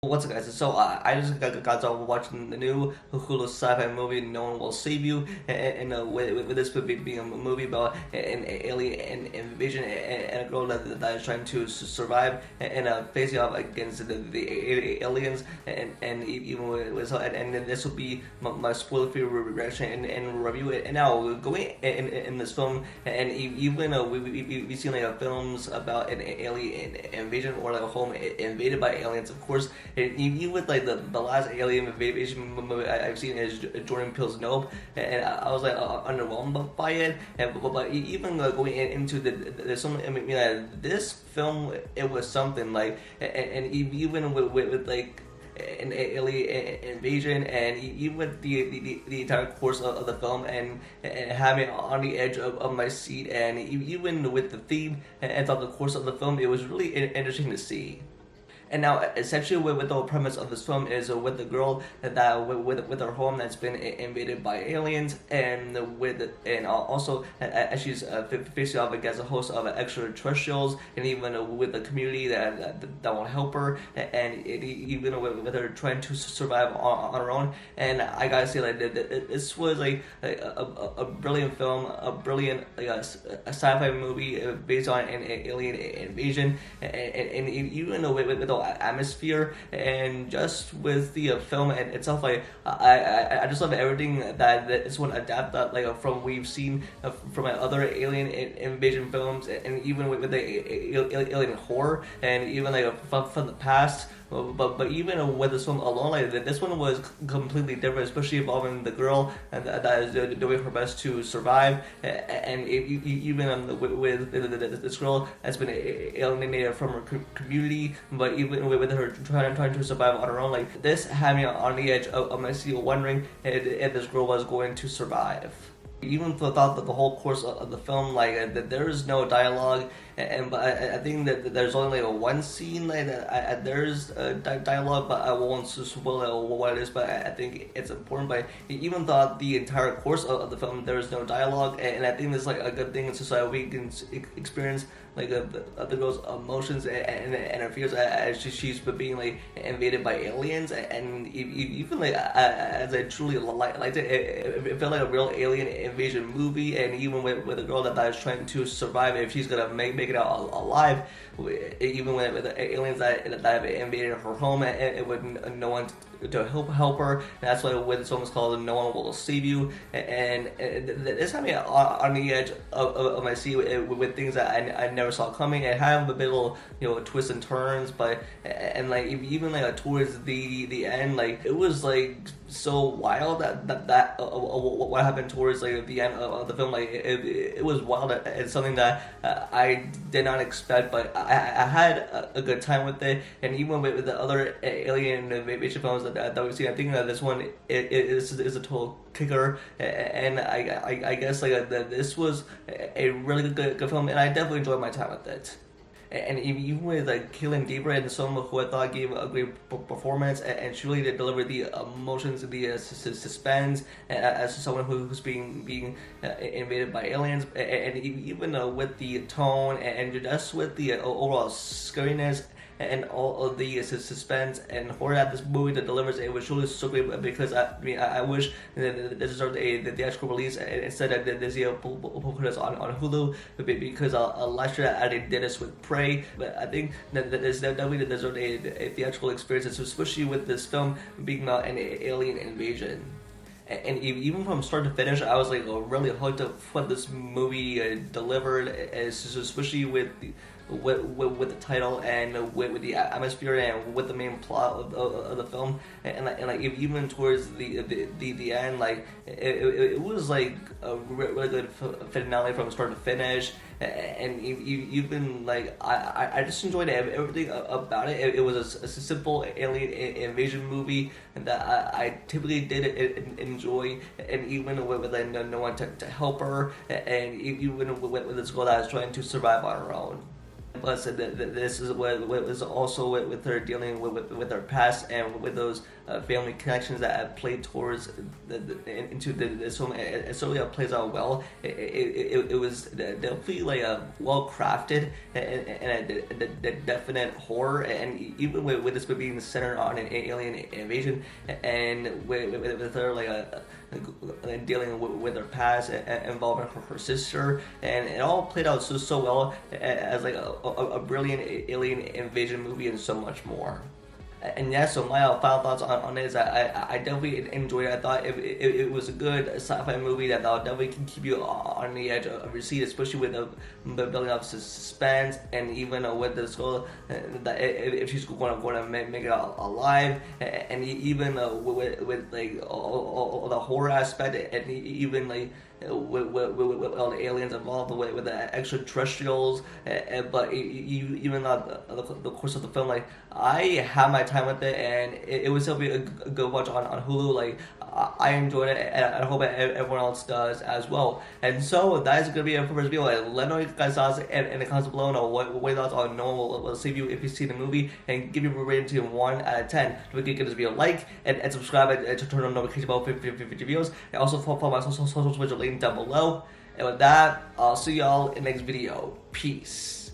What's up, guys? So I just got done watching the new Hulu sci-fi movie "No One Will Save You," and with this movie being a movie about an alien invasion and a girl that is trying to survive and facing off against the aliens, and even with and this will be my spoiler-free reaction and review. And now going in this film, and even we've seen like films about an alien invasion or like a home invaded by aliens, of course. Even with like the last alien invasion movie I've seen is Jordan Peele's Nope, and I was like underwhelmed by it. But even going into there's some, I mean, this film, it was something like, and even with like an alien invasion, and even with the entire course of the film, and having it on the edge of my seat, and even with the theme and throughout the course of the film, it was really interesting to see. And now, essentially, with the whole premise of this film is with the girl that with her home that's been invaded by aliens, and also as she's facing off against a host of extraterrestrials, and even with the community that won't help her, and even with her trying to survive on her own. And I gotta say, like, this was like a brilliant film, a brilliant a sci-fi movie based on an alien invasion, and even with the atmosphere, and just with the film and itself, like I just love everything that this one adapted like from we've seen from other alien invasion films, and even with the alien horror, and even like from the past. But even with this film alone, like this one was completely different, especially involving the girl that is doing her best to survive, and even with this girl that's been alienated from her community, but even with her trying to survive on her own, like this had me on the edge of my seat, wondering if this girl was going to survive. Even throughout the whole course of the film, like there is no dialogue, but I think that there's only like one scene like that there's dialogue, but I won't spoil what it is. But I think it's important. But even throughout the entire course of the film, there is no dialogue, and I think it's like a good thing in society. We can experience like the girl's emotions and her fears as she's being like invaded by aliens, and even like as I truly liked it, it felt like a real alien invasion movie. And even with a girl that is trying to survive, if she's gonna make it out alive, even with the aliens that have invaded her home, and it would no one to help her. And that's why when this film is called "No One Will Save You," and this had me on the edge of my seat with things that I never saw coming, and have a bit of twists and turns. But and like even like towards the end, like it was like so wild that what happened towards like the end of the film, like it was wild. It's something that I did not expect, but I had a good time with it. And even with the other alien invasion films that we've seen, I think that this one is a total kicker. And I guess like this was a really good film, and I definitely enjoyed my time with it. And even with like Kaylin Deaver and someone who I thought gave a great performance, and she really did deliver the emotions, the suspense, as someone who's being invaded by aliens, and even with the tone and just with the overall scariness and all of the suspense and horror that this movie that delivers, it was truly so great. Because I wish that this deserved the theatrical release, instead of this year put us on Hulu, because last year I did this with Prey. But I think that this definitely deserved a theatrical experience, especially with this film being about an alien invasion. And even from start to finish, I was like really hooked up what this movie delivered, especially with the title, and with the atmosphere, and with the main plot of the film, and like even towards the end, like it was like a really good finale from start to finish. And even like I just enjoyed everything about it. It was a simple alien invasion movie that I typically did enjoy, and even with like no one to help her, and even with this girl that was trying to survive on her own. Plus, this is what was also with her dealing with her past and with those family connections that have played towards into this film. It certainly plays out well. It was definitely like a well crafted and a definite horror, and even with this being centered on an alien invasion, and with her like dealing with her past involving her sister, and it all played out so well as like a brilliant alien invasion movie and so much more. And yeah, so my final thoughts on it is that I definitely enjoyed it. I thought it was a good sci-fi movie that definitely can keep you on the edge of your seat, especially with the building up suspense, and even with the skull that if she's going to make it alive, and even with like all the horror aspect, and even like with all the aliens involved, with the extraterrestrials, but even the course of the film, like I had my time with it, and it was definitely a good watch on Hulu. Like I enjoyed it, and I hope everyone else does as well. And so that is gonna be it for this video. Let me know your guys' thoughts in the comments below. Know what your thoughts on No One Will Save You if you see the movie, and give your rating to 1 out of 10. Don't forget to give this video a like and subscribe and to turn on notification bell for future videos. And also follow my social media link down below. And with that, I'll see y'all in the next video. Peace.